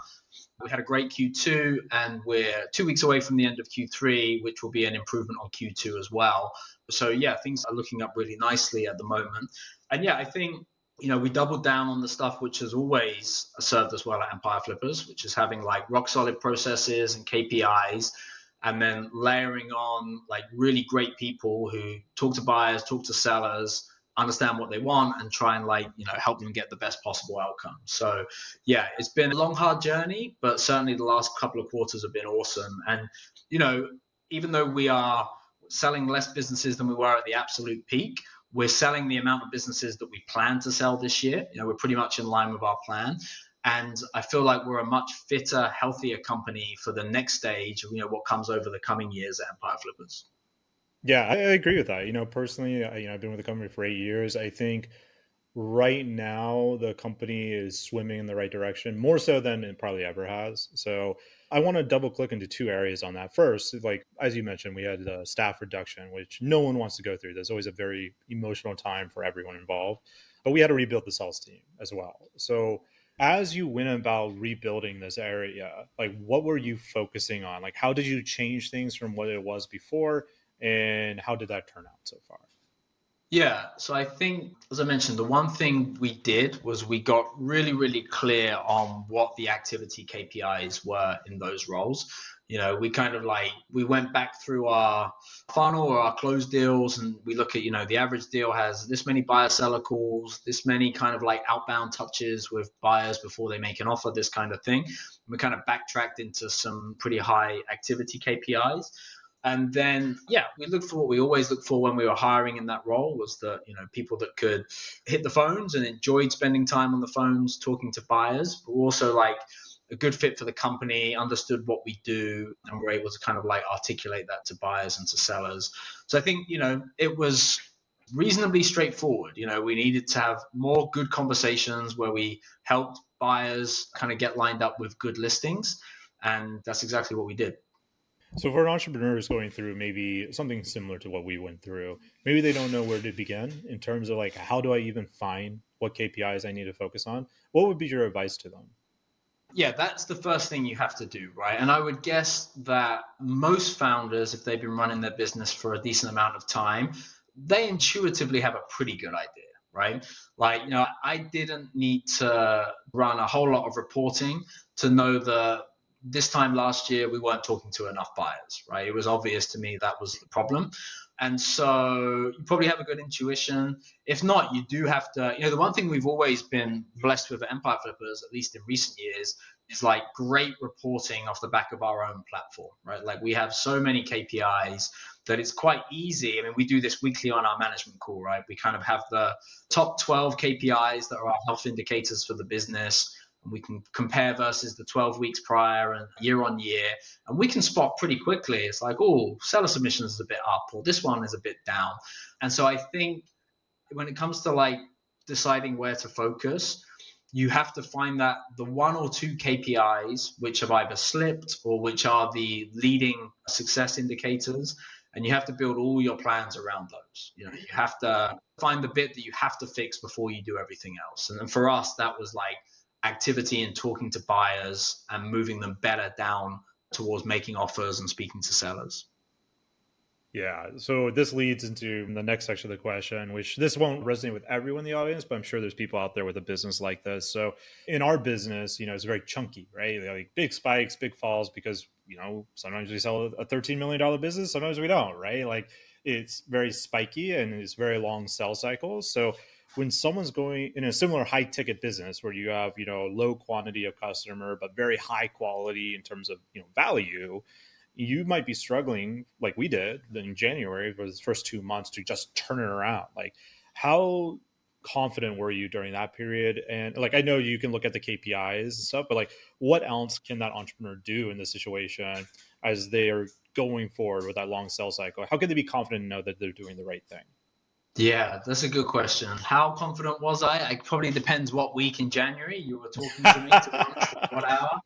B: We had a great Q2, and we're 2 weeks away from the end of Q3, which will be an improvement on Q2 as well. So, yeah, things are looking up really nicely at the moment. And yeah, I think, we doubled down on the stuff which has always served us well at Empire Flippers, which is having like rock solid processes and KPIs, and then layering on like really great people who talk to buyers, talk to sellers, understand what they want, and try and like help them get the best possible outcome. So yeah, it's been a long hard journey, but certainly the last couple of quarters have been awesome. And even though we are selling less businesses than we were at the absolute peak, we're selling the amount of businesses that we plan to sell this year. We're pretty much in line with our plan. And I feel like we're a much fitter, healthier company for the next stage of what comes over the coming years at Empire Flippers.
A: Yeah, I agree with that. Personally, I've been with the company for 8 years. I think right now the company is swimming in the right direction, more so than it probably ever has. So I want to double click into two areas on that. First, like as you mentioned, we had the staff reduction, which no one wants to go through. There's always a very emotional time for everyone involved. But we had to rebuild the sales team as well. So as you went about rebuilding this area, like what were you focusing on? Like how did you change things from what it was before, and how did that turn out so far?
B: Yeah, so I think, as I mentioned, the one thing we did was we got really, really clear on what the activity KPIs were in those roles. We kind of we went back through our funnel or our closed deals, and we look at, the average deal has this many buyer seller calls, this many kind of like outbound touches with buyers before they make an offer, this kind of thing. We kind of backtracked into some pretty high activity KPIs. And then, yeah, we looked for what we always look for when we were hiring in that role was that, people that could hit the phones and enjoyed spending time on the phones, talking to buyers, but also like a good fit for the company, understood what we do, and were able to kind of like articulate that to buyers and to sellers. So I think, it was reasonably straightforward. We needed to have more good conversations where we helped buyers kind of get lined up with good listings. And that's exactly what we did.
A: So for an entrepreneur who's going through maybe something similar to what we went through, maybe they don't know where to begin in terms of like how do I even find what KPIs I need to focus on? What would be your advice to them?
B: Yeah, that's the first thing you have to do, right? And I would guess that most founders, if they've been running their business for a decent amount of time, they intuitively have a pretty good idea, right? Like, I didn't need to run a whole lot of reporting to know that this time last year we weren't talking to enough buyers, right? It was obvious to me that was the problem. And so you probably have a good intuition. If not, you do have to, the one thing we've always been blessed with at Empire Flippers, at least in recent years, is like great reporting off the back of our own platform, right? Like we have so many KPIs that it's quite easy. I mean, we do this weekly on our management call, right? We kind of have the top 12 KPIs that are our health indicators for the business. We can compare versus the 12 weeks prior and year on year, and we can spot pretty quickly. It's like, oh, seller submissions is a bit up, or this one is a bit down. And so I think when it comes to like deciding where to focus, you have to find that the one or two KPIs which have either slipped or which are the leading success indicators, and you have to build all your plans around those. You have to find the bit that you have to fix before you do everything else. And for us, that was like activity and talking to buyers and moving them better down towards making offers and speaking to sellers.
A: Yeah. So this leads into the next section of the question, which this won't resonate with everyone in the audience, but I'm sure there's people out there with a business like this. So in our business, it's very chunky, right? Like big spikes, big falls, because, sometimes we sell a $13 million business, sometimes we don't, right? Like it's very spiky and it's very long sell cycles. So when someone's going in a similar high ticket business where you have, low quantity of customer, but very high quality in terms of, value, you might be struggling like we did in January for the first 2 months to just turn it around. Like how confident were you during that period? And like, I know you can look at the KPIs and stuff, but like what else can that entrepreneur do in this situation as they are going forward with that long sell cycle? How can they be confident and know that they're doing the right thing?
B: Yeah, that's a good question. How confident was I? It probably depends what week in January you were talking to me, to be honest, what hour.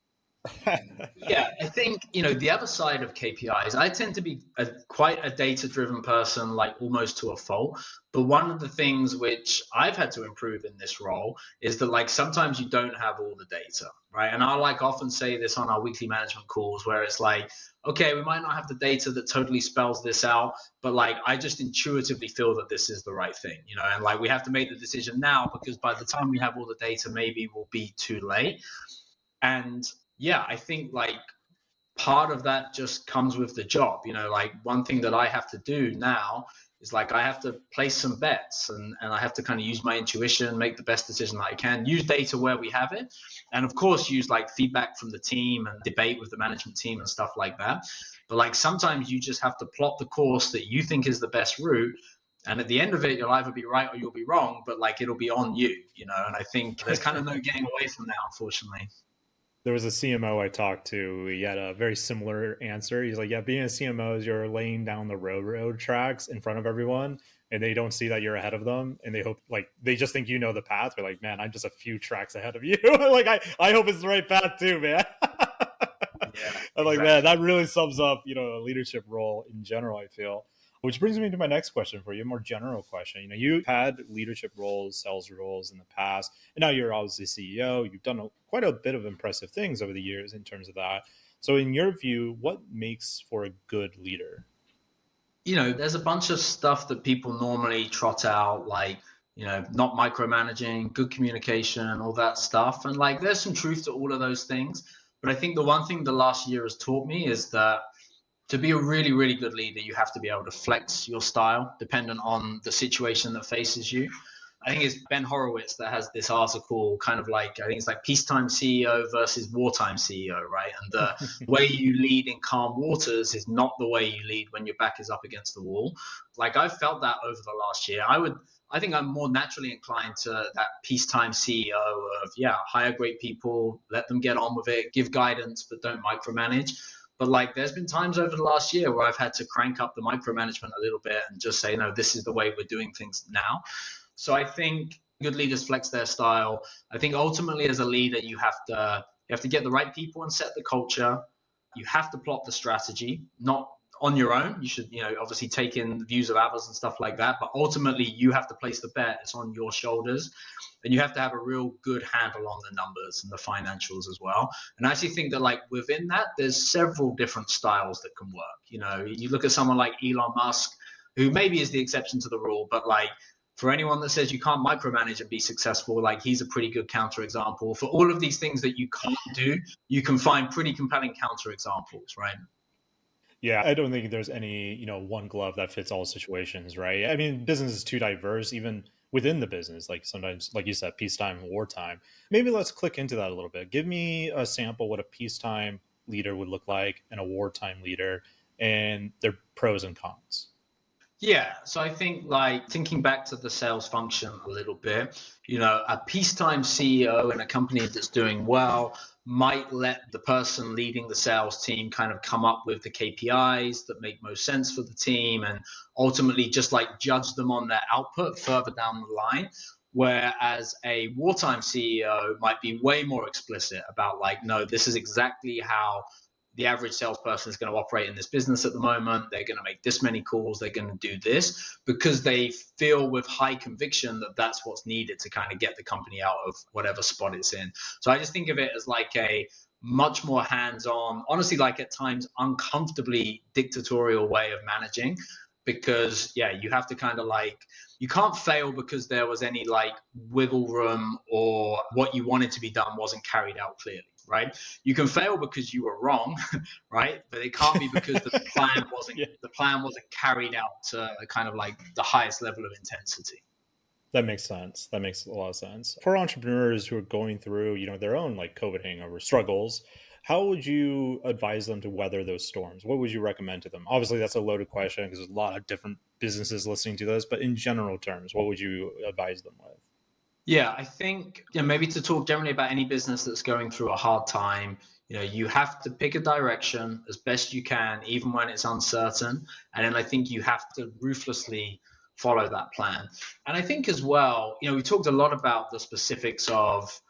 B: Yeah, I think, the other side of KPIs, I tend to be quite a data-driven person, like almost to a fault. But one of the things which I've had to improve in this role is that like sometimes you don't have all the data, right? And I like often say this on our weekly management calls where it's like, okay, we might not have the data that totally spells this out, but like I just intuitively feel that this is the right thing, and like we have to make the decision now because by the time we have all the data, maybe we'll be too late. And yeah, I think like part of that just comes with the job. Like one thing that I have to do now is like I have to place some bets and I have to kind of use my intuition, make the best decision that I can, use data where we have it, and of course use like feedback from the team and debate with the management team and stuff like that. But like sometimes you just have to plot the course that you think is the best route, and at the end of it you'll either be right or you'll be wrong, but like it'll be on you. And I think there's kind of no getting away from that, unfortunately.
A: There was a CMO I talked to. He had a very similar answer. He's like, "Yeah, being a CMO is you're laying down the railroad tracks in front of everyone, and they don't see that you're ahead of them, and they hope like they just think you know the path. But like, man, I'm just a few tracks ahead of you. Like, I hope it's the right path too, man."
B: Yeah,
A: I'm like, man,
B: exactly.
A: that really sums up, a leadership role in general, I feel. Which brings me to my next question for you, a more general question. You had leadership roles, sales roles in the past, and now you're obviously CEO. You've done quite a bit of impressive things over the years in terms of that. So, in your view, what makes for a good leader?
B: There's a bunch of stuff that people normally trot out, like, not micromanaging, good communication, all that stuff. And like, there's some truth to all of those things. But I think the one thing the last year has taught me is that to be a really, really good leader, you have to be able to flex your style dependent on the situation that faces you. I think it's Ben Horowitz that has this article, kind of like, I think it's like peacetime CEO versus wartime CEO, right? And the way you lead in calm waters is not the way you lead when your back is up against the wall. Like, I've felt that over the last year. I think I'm more naturally inclined to that peacetime CEO of, yeah, hire great people, let them get on with it, give guidance, but don't micromanage. But like, there's been times over the last year where I've had to crank up the micromanagement a little bit and just say, no, this is the way we're doing things now. So I think good leaders flex their style. I think ultimately, as a leader, you have to get the right people and set the culture. You have to plot the strategy, not on your own. You should, obviously take in the views of others and stuff like that. But ultimately, you have to place the bet. It's on your shoulders. And you have to have a real good handle on the numbers and the financials as well. And I actually think that, like, within that, there's several different styles that can work. You look at someone like Elon Musk, who maybe is the exception to the rule, but like, for anyone that says you can't micromanage and be successful, like, he's a pretty good counterexample. For all of these things that you can't do, you can find pretty compelling counterexamples, right?
A: Yeah, I don't think there's any, one glove that fits all situations, right? I mean, business is too diverse, even within the business. Like sometimes, like you said, peacetime, wartime. Maybe let's click into that a little bit. Give me a sample what a peacetime leader would look like and a wartime leader and their pros and cons.
B: Yeah, so I think, like, thinking back to the sales function a little bit, a peacetime CEO in a company that's doing well might let the person leading the sales team kind of come up with the KPIs that make most sense for the team and ultimately just like judge them on their output further down the line. Whereas a wartime CEO might be way more explicit about, like, no, this is exactly how the average salesperson is going to operate in this business at the moment. They're going to make this many calls. They're going to do this because they feel with high conviction that that's what's needed to kind of get the company out of whatever spot it's in. So I just think of it as like a much more hands-on, honestly, like at times uncomfortably dictatorial way of managing, because yeah, you have to kind of like, you can't fail because there was any like wiggle room or what you wanted to be done wasn't carried out clearly, right? You can fail because you were wrong, right? But it can't be because the plan wasn't
A: Yeah,
B: the plan wasn't carried out to kind of like the highest level of intensity.
A: that makes sense. That makes a lot of sense. For entrepreneurs who are going through, their own like COVID hangover struggles, how would you advise them to weather those storms? What would you recommend to them? Obviously, that's a loaded question because there's a lot of different businesses listening to this, but in general terms, what would you advise them with?
B: Yeah, I think, maybe to talk generally about any business that's going through a hard time, you have to pick a direction as best you can, even when it's uncertain. And then I think you have to ruthlessly follow that plan. And I think as well, we talked a lot about the specifics of,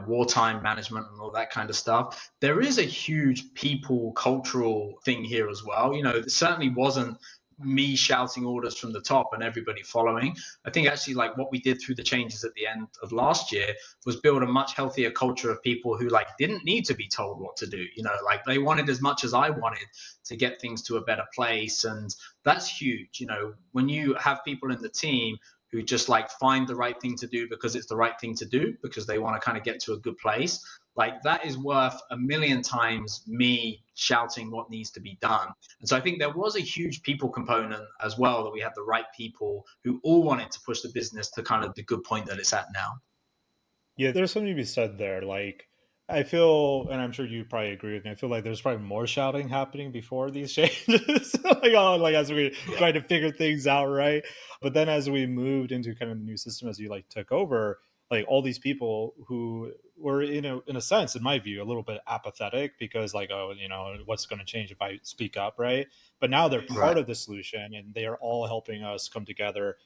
B: wartime management and all that kind of stuff. There is a huge people cultural thing here as well. It certainly wasn't me shouting orders from the top and everybody following. I think actually, like, what we did through the changes at the end of last year was build a much healthier culture of people who like didn't need to be told what to do. Like, they wanted as much as I wanted to get things to a better place, and that's huge. When you have people in the team who just like find the right thing to do because it's the right thing to do because they want to kind of get to a good place, like, that is worth a million times me shouting what needs to be done. And so I think there was a huge people component as well, that we had the right people who all wanted to push the business to kind of the good point that it's at now.
A: Yeah, there's something to be said there. Like, I feel, and I'm sure you probably agree with me. I feel like there's probably more shouting happening before these changes, like as we
B: Yeah.
A: try to figure things out, right? But then as we moved into kind of the new system, as you like took over, like all these people who were in a sense, in my view, a little bit apathetic because like, oh, what's going to change if I speak up, right? But now they're
B: Right.
A: part of the solution, and they are all helping us come together,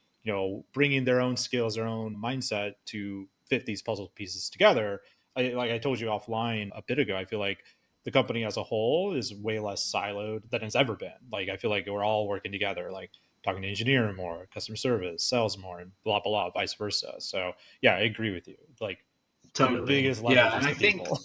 A: bringing their own skills, their own mindset to fit these puzzle pieces together. Like I told you offline a bit ago, I feel like the company as a whole is way less siloed than it's ever been. Like I feel like we're all working together, like talking to engineering more, customer service, sales more, and blah blah blah, vice versa. So yeah, I agree with you. Like the
B: Totally.
A: biggest leverage
B: Yeah.
A: is
B: And I
A: the
B: think,
A: people.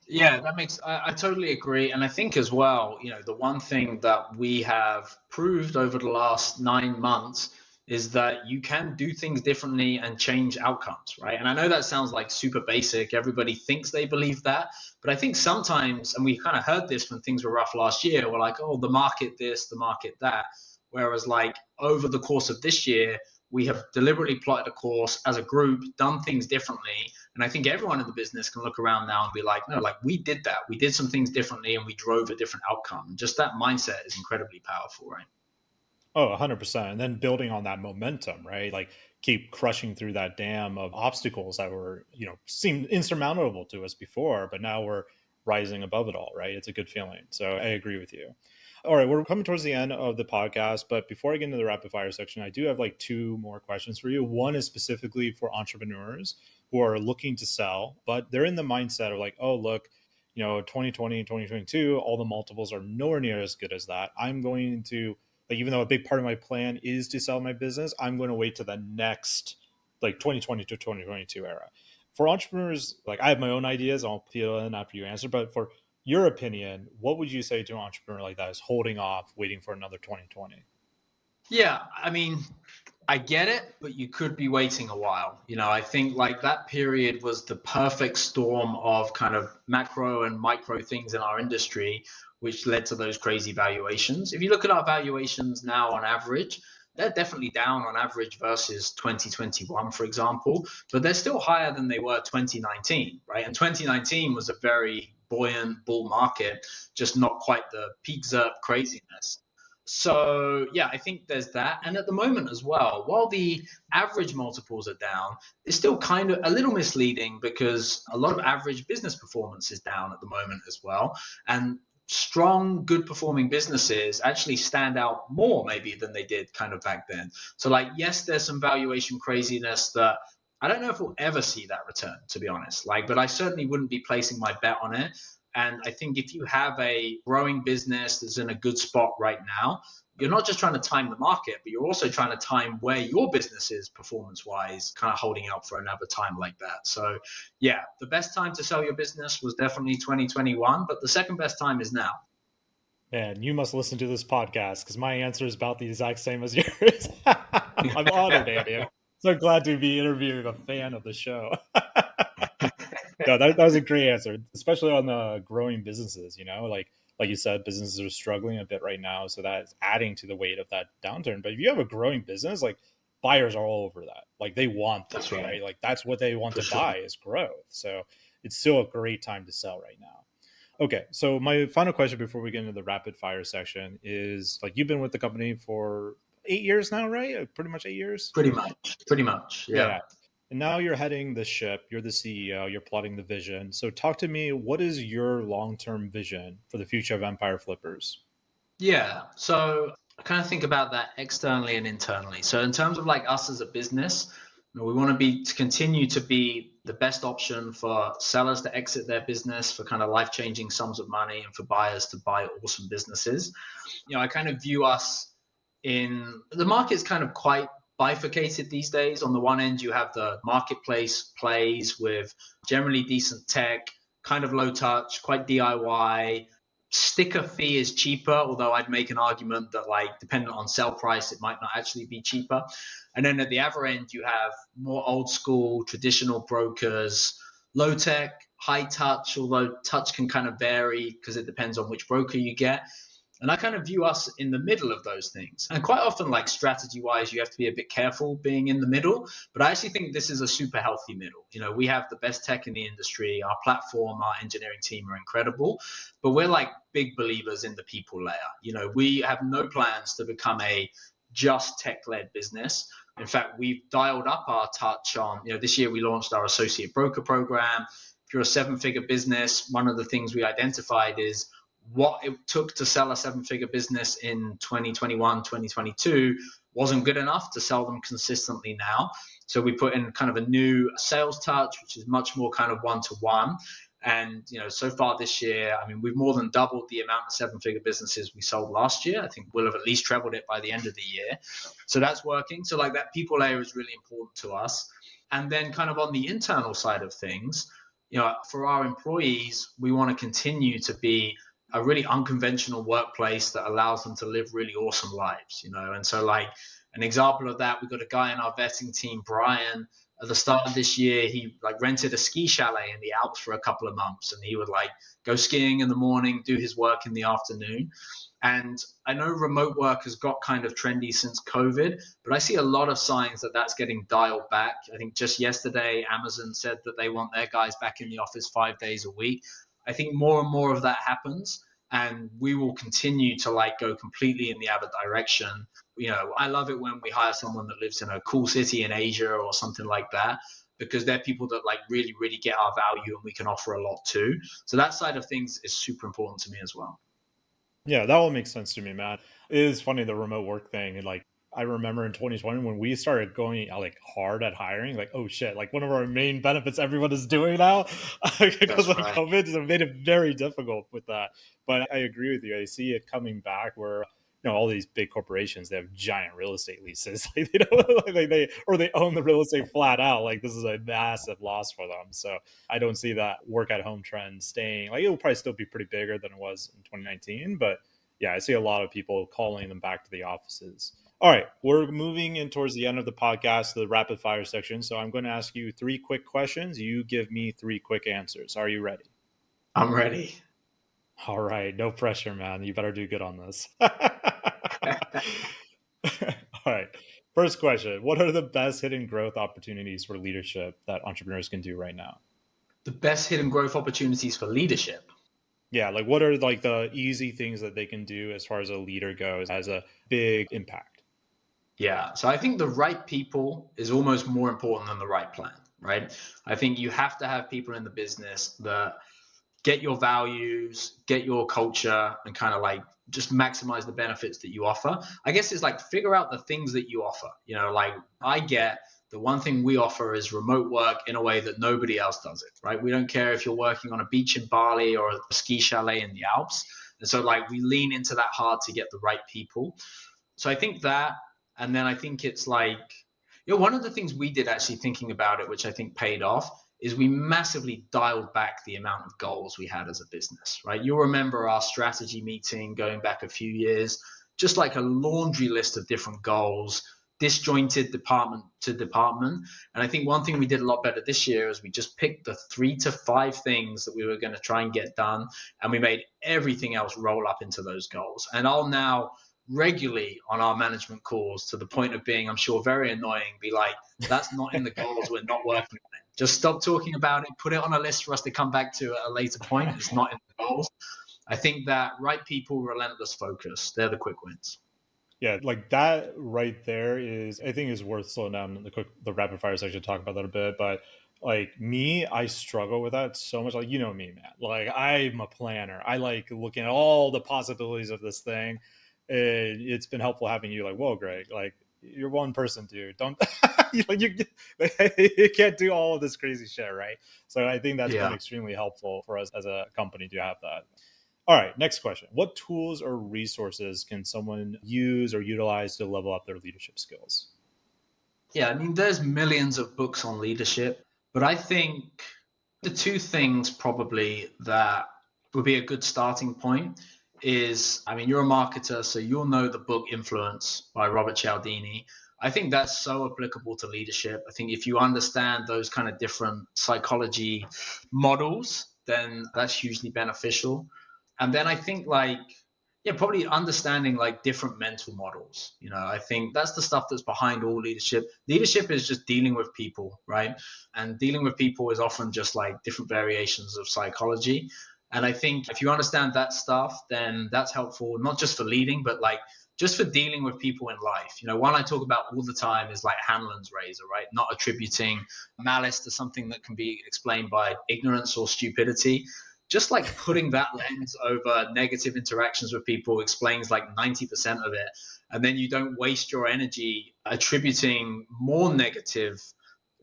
B: yeah, I totally agree. And I think as well, the one thing that we have proved over the last 9 months is that you can do things differently and change outcomes, right? And I know that sounds like super basic. Everybody thinks they believe that. But I think sometimes, and we kind of heard this when things were rough last year, we're like, oh, the market this, the market that. Whereas, like, over the course of this year, we have deliberately plotted a course as a group, done things differently. And I think everyone in the business can look around now and be like, no, like we did that. We did some things differently and we drove a different outcome. Just that mindset is incredibly powerful, right?
A: Oh, 100%. And then building on that momentum, right? Like keep crushing through that dam of obstacles that were, seemed insurmountable to us before, but now we're rising above it all, right? It's a good feeling. So I agree with you. All right, we're coming towards the end of the podcast, but before I get into the rapid fire section, I do have like two more questions for you. One is specifically for entrepreneurs who are looking to sell, but they're in the mindset of like, oh, look, 2020, 2022, all the multiples are nowhere near as good as that. I'm going to, like, even though a big part of my plan is to sell my business, I'm going to wait to the next, like 2020 to 2022 era. For entrepreneurs, like I have my own ideas, I'll fill in after you answer, but for your opinion, what would you say to an entrepreneur like that is holding off, waiting for another 2020?
B: Yeah, I mean, I get it, but you could be waiting a while. I think like that period was the perfect storm of kind of macro and micro things in our industry, which led to those crazy valuations. If you look at our valuations now on average, they're definitely down on average versus 2021, for example, but they're still higher than they were 2019, right? And 2019 was a very buoyant bull market, just not quite the peak ZERP craziness. So yeah, I think there's that. And at the moment as well, while the average multiples are down, it's still kind of a little misleading because a lot of average business performance is down at the moment as well. And strong, good performing businesses actually stand out more maybe than they did kind of back then. So like, yes, there's some valuation craziness that I don't know if we'll ever see that return, to be honest. Like, but I certainly wouldn't be placing my bet on it. And I think if you have a growing business that's in a good spot right now, you're not just trying to time the market, but you're also trying to time where your business is performance wise, kind of holding out for another time like that. So, yeah, the best time to sell your business was definitely 2021, but the second best time is now.
A: Man, you must listen to this podcast because my answer is about the exact same as yours. I'm honored, Andy. I'm so glad to be interviewing a fan of the show. No, that was a great answer, especially on the growing businesses. Like you said, businesses are struggling a bit right now, so that's adding to the weight of that downturn. But if you have a growing business, like buyers are all over that. Like they want that,
B: That's right.
A: right? Like that's what they want
B: For
A: to
B: sure.
A: buy is growth. So it's still a great time to sell right now. Okay, so my final question before we get into the rapid fire section is like you've been with the company for 8 years now, right? Pretty much 8 years.
B: Pretty much. Pretty much. Yeah.
A: Yeah. And now you're heading the ship, you're the CEO, you're plotting the vision. So talk to me, what is your long-term vision for the future of Empire Flippers?
B: Yeah. So I kind of think about that externally and internally. So in terms of like us as a business, we want to be to continue to be the best option for sellers to exit their business for kind of life-changing sums of money and for buyers to buy awesome businesses. I kind of view us in the market's kind of quite bifurcated these days. On the one end, you have the marketplace plays with generally decent tech, kind of low touch, quite DIY. Sticker fee is cheaper, although I'd make an argument that, like, dependent on sell price, it might not actually be cheaper. And then at the other end, you have more old school, traditional brokers, low tech, high touch, although touch can kind of vary because it depends on which broker you get. And I kind of view us in the middle of those things. And quite often, like strategy wise, you have to be a bit careful being in the middle. But I actually think this is a super healthy middle. We have the best tech in the industry. Our platform, our engineering team are incredible. But we're like big believers in the people layer. We have no plans to become a just tech-led business. In fact, we've dialed up our touch on, this year we launched our associate broker program. If you're a seven-figure business, one of the things we identified is what it took to sell a seven-figure business in 2021, 2022 wasn't good enough to sell them consistently now. So we put in kind of a new sales touch, which is much more kind of one-to-one. And, so far this year, we've more than doubled the amount of seven-figure businesses we sold last year. I think we'll have at least trebled it by the end of the year. So that's working. So like that people layer is really important to us. And then kind of on the internal side of things, for our employees, we want to continue to be a really unconventional workplace that allows them to live really awesome lives, And so like an example of that, we've got a guy in our vetting team, Brian. At the start of this year, he rented a ski chalet in the Alps for a couple of months, and he would go skiing in the morning, do his work in the afternoon. And I know remote work has got kind of trendy since COVID, but I see a lot of signs that that's getting dialed back. I think just yesterday, Amazon said that they want their guys back in the office 5 days a week. I think more and more of that happens, and we will continue to go completely in the other direction. I love it when we hire someone that lives in a cool city in Asia or something like that, because they're people that really, really get our value and we can offer a lot too. So that side of things is super important to me as well.
A: Yeah, that all makes sense to me, man. It is funny, the remote work thing. And I remember in 2020 when we started going hard at hiring, oh shit, one of our main benefits everyone is doing now because of COVID, so it made it very difficult with that. But I agree with you. I see it coming back where all these big corporations, they have giant real estate leases. They own the real estate flat out. This is a massive loss for them. So I don't see that work at home trend staying. It will probably still be pretty bigger than it was in 2019. But yeah, I see a lot of people calling them back to the offices. All right, we're moving in towards the end of the podcast, the rapid fire section. So I'm going to ask you 3 quick questions. You give me 3 quick answers. Are you ready?
B: I'm ready.
A: All right, no pressure, man. You better do good on this. All right. First question. What are the best hidden growth opportunities for leadership that entrepreneurs can do right now?
B: The best hidden growth opportunities for leadership?
A: Yeah, what are the easy things that they can do as far as a leader goes as a big impact?
B: Yeah, so I think the right people is almost more important than the right plan, right? I think you have to have people in the business that get your values, get your culture, and kind of just maximize the benefits that you offer. I guess it's figure out the things that you offer. I get the one thing we offer is remote work in a way that nobody else does it, right? We don't care if you're working on a beach in Bali or a ski chalet in the Alps. And so we lean into that hard to get the right people. So I think that, and then I think it's one of the things we did actually thinking about it, which I think paid off, is we massively dialed back the amount of goals we had as a business, right? You'll remember our strategy meeting going back a few years, just a laundry list of different goals, disjointed department to department. And I think one thing we did a lot better this year is we just picked the 3 to 5 things that we were going to try and get done, and we made everything else roll up into those goals. And I'll now regularly on our management calls, to the point of being, I'm sure, very annoying, be that's not in the goals, we're not working on it. Just stop talking about it, put it on a list for us to come back to at a later point. It's not in the goals. I think that right people, relentless focus, they're the quick wins.
A: Yeah, that right there is, I think, is worth slowing down the rapid fire section to talk about that a bit. But me, I struggle with that so much. Me, man. I'm a planner. I looking at all the possibilities of this thing. It's been helpful having you whoa, Greg, you're one person, dude. Don't you can't do all of this crazy shit, right? So I think that's been extremely helpful for us as a company to have that. All right, next question. What tools or resources can someone use or utilize to level up their leadership skills?
B: Yeah, there's millions of books on leadership, but I think the 2 things probably that would be a good starting point is, you're a marketer, so you'll know the book Influence by Robert Cialdini. I think that's so applicable to leadership. I think if you understand those kind of different psychology models, then that's hugely beneficial. And then I think probably understanding different mental models. I think that's the stuff that's behind all leadership. Leadership is just dealing with people, right? And dealing with people is often just different variations of psychology. And I think if you understand that stuff, then that's helpful, not just for leading, but like just for dealing with people in life. One I talk about all the time is like Hanlon's razor, right? Not attributing malice to something that can be explained by ignorance or stupidity. Just like putting that lens over negative interactions with people explains like 90% of it. And then you don't waste your energy attributing more negative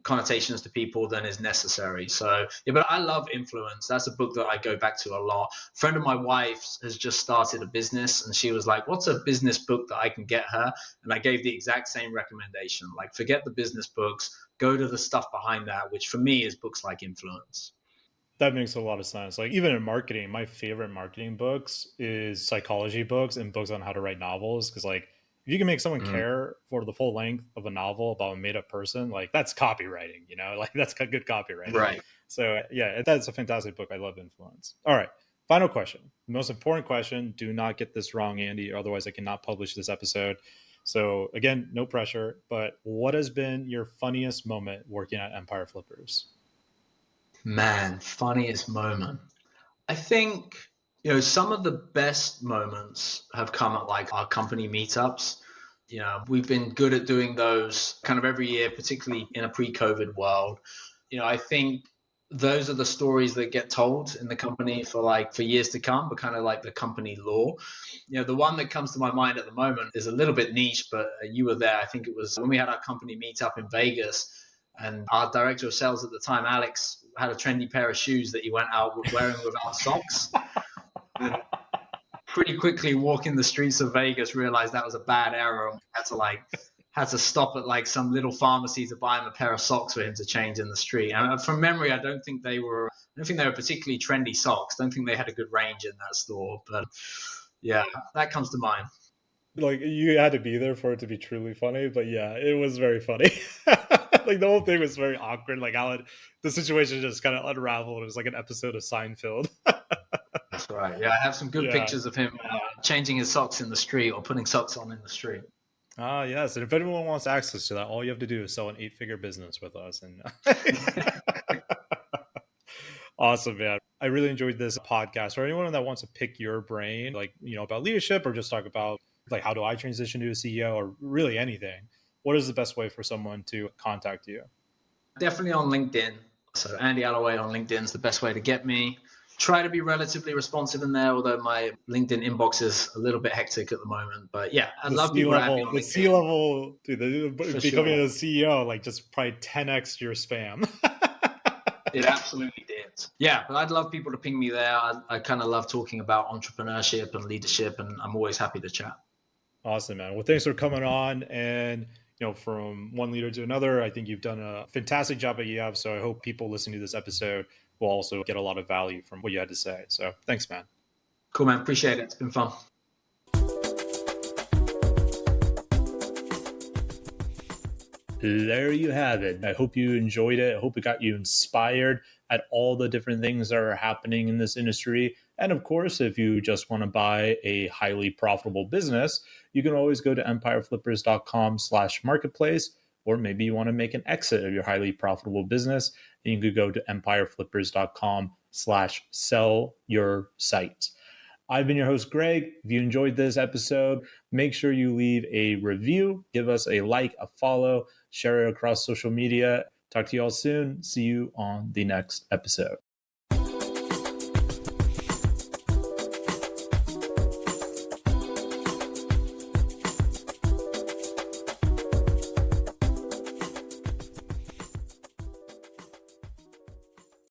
B: connotations to people than is necessary. So yeah, but I love Influence. That's a book that I go back to a lot. A friend of my wife's has just started a business, and she was like, what's a business book that I can get her? And I gave the exact same recommendation. Like, forget the business books, go to the stuff behind that, which for me is books like Influence.
A: That makes a lot of sense. Like, even in marketing, my favorite marketing books is psychology books and books on how to write novels. Because, like, if you can make someone care for the full length of a novel about a made up person, like, that's copywriting, like, that's good copywriting.
B: Right.
A: So yeah, that's a fantastic book. I love Influence. All right, final question, the most important question. Do not get this wrong, Andy, otherwise I cannot publish this episode. So again, no pressure, but what has been your funniest moment working at Empire Flippers?
B: Man, funniest moment. I think, some of the best moments have come at like our company meetups. We've been good at doing those kind of every year, particularly in a pre-COVID world. I think those are the stories that get told in the company for years to come, but kind of like the company lore. The one that comes to my mind at the moment is a little bit niche, but you were there. I think it was when we had our company meetup in Vegas. And our director of sales at the time, Alex, had a trendy pair of shoes that he went out wearing without socks. And pretty quickly, walking the streets of Vegas, realized that was a bad error. And had to stop at like some little pharmacy to buy him a pair of socks for him to change in the street. And from memory, I don't think they were particularly trendy socks. I don't think they had a good range in that store. But yeah, that comes to mind.
A: Like, you had to be there for it to be truly funny, but yeah, it was very funny. Like, the whole thing was very awkward. Like, the situation just kind of unraveled. It was like an episode of Seinfeld.
B: That's right. Yeah, I have some good pictures of him changing his socks in the street or putting socks on in the street.
A: Ah, yes. And if anyone wants access to that, all you have to do is sell an 8-figure business with us. And awesome, man. I really enjoyed this podcast. For anyone that wants to pick your brain, like, about leadership, or just talk about like, how do I transition to a CEO, or really anything, what is the best way for someone to contact you?
B: Definitely on LinkedIn. So Andy Allaway on LinkedIn is the best way to get me. Try to be relatively responsive in there, although my LinkedIn inbox is a little bit hectic at the moment. But yeah, I'd love people to have me on LinkedIn.
A: The C-level, dude, becoming a CEO, like, just probably 10x your spam.
B: It absolutely did. Yeah, but I'd love people to ping me there. I kind of love talking about entrepreneurship and leadership, and I'm always happy to chat.
A: Awesome, man. Well, thanks for coming on. And, from one leader to another, I think you've done a fantastic job at EF. So I hope people listening to this episode will also get a lot of value from what you had to say. So thanks, man.
B: Cool, man. Appreciate it. It's been fun.
A: There you have it. I hope you enjoyed it. I hope it got you inspired at all the different things that are happening in this industry. And of course, if you just want to buy a highly profitable business, you can always go to empireflippers.com/marketplace, or maybe you want to make an exit of your highly profitable business, and you could go to empireflippers.com/sell your site. I've been your host, Greg. If you enjoyed this episode, make sure you leave a review, give us a like, a follow, share it across social media. Talk to you all soon. See you on the next episode.